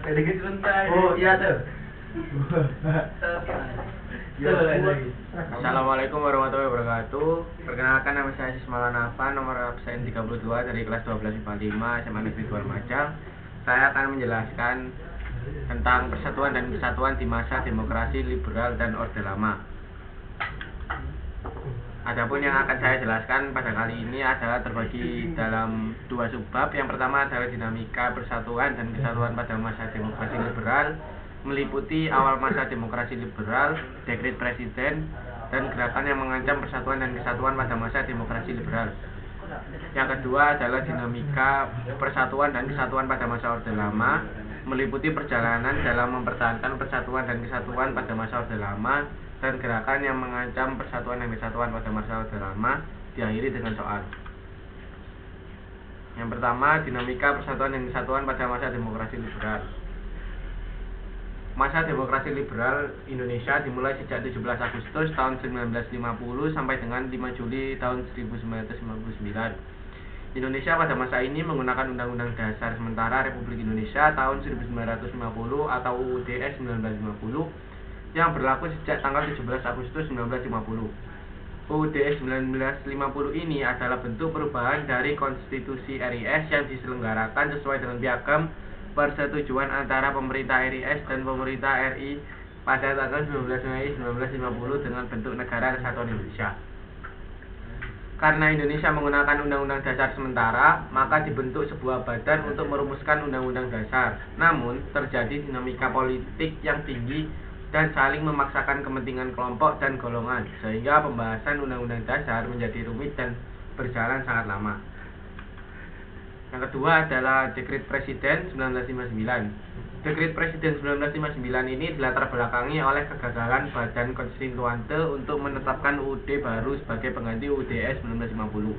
Sedikit sebentar. Oh iya tuh. Assalamualaikum warahmatullahi wabarakatuh. Perkenalkan, nama saya Sismawan Nafa, nomor absen 32 dari kelas 12 IPA 5 SMA Negeri 2 Lumajang. Saya akan menjelaskan tentang persatuan dan kesatuan di masa demokrasi liberal dan Orde Lama. Adapun yang akan saya jelaskan pada kali ini adalah terbagi dalam dua subbab. Yang pertama adalah dinamika persatuan dan kesatuan pada masa demokrasi liberal, meliputi awal masa demokrasi liberal, dekret presiden, dan gerakan yang mengancam persatuan dan kesatuan pada masa demokrasi liberal. Yang kedua adalah dinamika persatuan dan kesatuan pada masa Orde Lama, meliputi perjalanan dalam mempertahankan persatuan dan kesatuan pada masa Orde Lama, dan gerakan yang mengancam persatuan dan kesatuan pada masa Orde Lama. Diakhiri dengan soal. Yang pertama, dinamika persatuan dan kesatuan pada masa demokrasi liberal. Masa demokrasi liberal Indonesia dimulai sejak 17 Agustus tahun 1950 sampai dengan 5 Juli tahun 1959. Indonesia pada masa ini menggunakan Undang-Undang Dasar Sementara Republik Indonesia tahun 1950 atau UUD 1950 yang berlaku sejak tanggal 17 Agustus 1950. UUD 1950 ini adalah bentuk perubahan dari Konstitusi RIS yang diselenggarakan sesuai dengan piagam persetujuan antara pemerintah RIS dan pemerintah RI pada tanggal 19 Mei 1950 dengan bentuk Negara Kesatuan Indonesia. Karena Indonesia menggunakan Undang-Undang Dasar sementara, maka dibentuk sebuah badan untuk merumuskan Undang-Undang Dasar. Namun, terjadi dinamika politik yang tinggi dan saling memaksakan kepentingan kelompok dan golongan, sehingga pembahasan Undang-Undang Dasar menjadi rumit dan berjalan sangat lama. Yang kedua adalah Dekret Presiden 1959. Dekret Presiden 1959 ini dilatar belakangi oleh kegagalan Badan Konstituante untuk menetapkan UUD baru sebagai pengganti UUD 1950.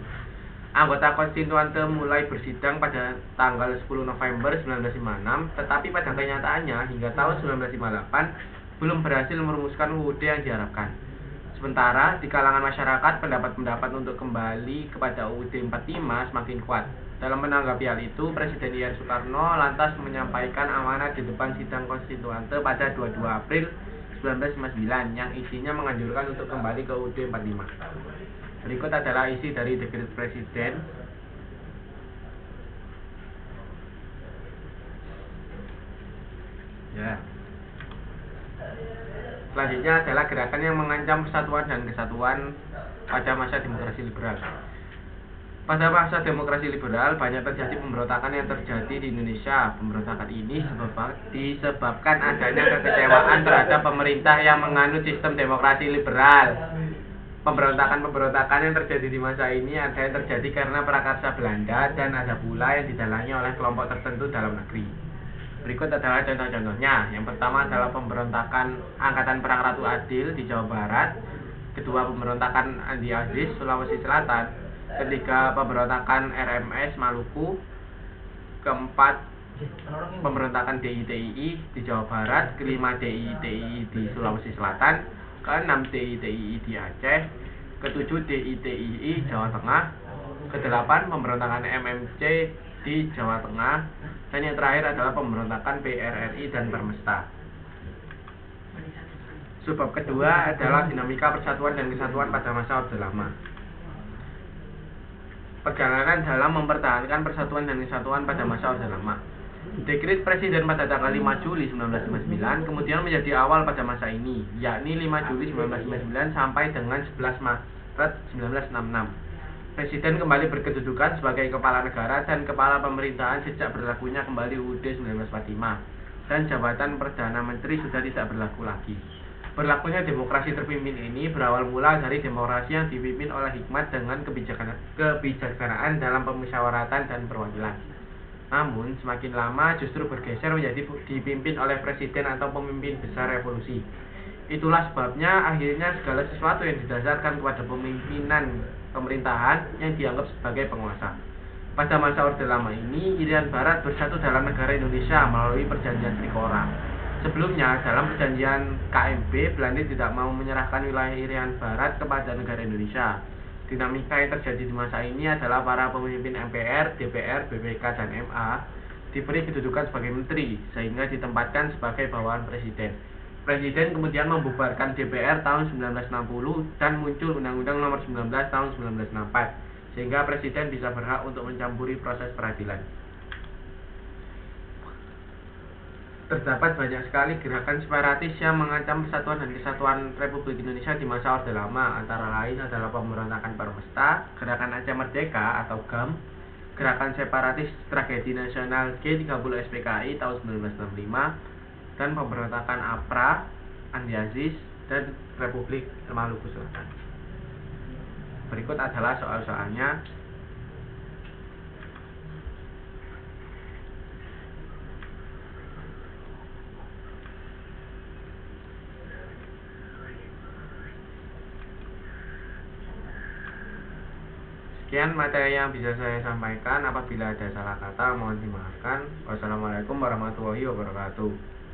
Anggota Konstituante mulai bersidang pada tanggal 10 November 1956, tetapi pada kenyataannya hingga tahun 1958 belum berhasil merumuskan UUD yang diharapkan. Sementara di kalangan masyarakat, pendapat-pendapat untuk kembali kepada UUD 45 semakin kuat. Dalam menanggapi hal itu, Presiden I.R. Soekarno lantas menyampaikan amanat di depan sidang konstituante pada 22 April 1959 yang isinya menganjurkan untuk kembali ke UUD 45. Berikut adalah isi dari Dekret Presiden. Ya. Selanjutnya adalah gerakan yang mengancam persatuan dan kesatuan pada masa demokrasi liberal. Pada masa demokrasi liberal, banyak terjadi pemberontakan yang terjadi di Indonesia. Pemberontakan ini disebabkan adanya kekecewaan terhadap pemerintah yang menganut sistem demokrasi liberal. Pemberontakan-pemberontakan yang terjadi di masa ini ada yang terjadi karena prakarsa Belanda dan ada pula yang didalangi oleh kelompok tertentu dalam negeri. Berikut adalah contoh-contohnya. Yang pertama adalah pemberontakan Angkatan Perang Ratu Adil di Jawa Barat. Kedua, pemberontakan Andi Aziz, Sulawesi Selatan. Ketiga, pemberontakan RMS Maluku. Keempat, pemberontakan DITII di Jawa Barat. Kelima, DITII di Sulawesi Selatan. Keenam, DITII di Aceh. Ketujuh, DITII Jawa Tengah. Kedelapan, pemberontakan MMC di Jawa Tengah. Dan yang terakhir adalah pemberontakan PRRI dan Permesta. Subbab kedua adalah dinamika persatuan dan kesatuan pada masa Orde Lama. Perjalanan dalam mempertahankan persatuan dan kesatuan pada masa Orde Lama. Dekret Presiden pada tanggal 5 Juli 1959 kemudian menjadi awal pada masa ini, yakni 5 Juli 1959 sampai dengan 11 Maret 1966. Presiden kembali berkedudukan sebagai kepala negara dan kepala pemerintahan sejak berlakunya kembali UUD 1945, dan jabatan Perdana Menteri sudah tidak berlaku lagi. Berlakunya demokrasi terpimpin ini berawal mula dari demokrasi yang dipimpin oleh hikmat dengan kebijaksanaan dalam pemusyawaratan dan perwakilan. Namun, semakin lama justru bergeser menjadi dipimpin oleh presiden atau pemimpin besar revolusi. Itulah sebabnya akhirnya segala sesuatu yang didasarkan kepada pemimpinan pemerintahan yang dianggap sebagai penguasa. Pada masa Orde Lama ini, Irian Barat bersatu dalam negara Indonesia melalui Perjanjian Trikora. Sebelumnya, dalam Perjanjian KMB, Belanda tidak mau menyerahkan wilayah Irian Barat kepada negara Indonesia. Dinamika yang terjadi di masa ini adalah para pemimpin MPR, DPR, BPK, dan MA diberi kedudukan sebagai menteri, sehingga ditempatkan sebagai bawahan presiden. Presiden kemudian membubarkan DPR tahun 1960 dan muncul Undang-Undang Nomor 19 tahun 1964, sehingga presiden bisa berhak untuk mencampuri proses peradilan. Terdapat banyak sekali gerakan separatis yang mengancam persatuan dan kesatuan Republik Indonesia di masa Orde Lama, antara lain adalah pemberontakan Permesta, Gerakan Aceh Merdeka atau GAM, Gerakan Separatis Tragedi Nasional G30 SPKI tahun 1965, dan pemberontakan APRA, Andi Aziz, dan Republik Maluku Selatan. Berikut adalah soal-soalnya. Sekian materi yang bisa saya sampaikan. Apabila ada salah kata, mohon dimaafkan. Wassalamualaikum warahmatullahi wabarakatuh.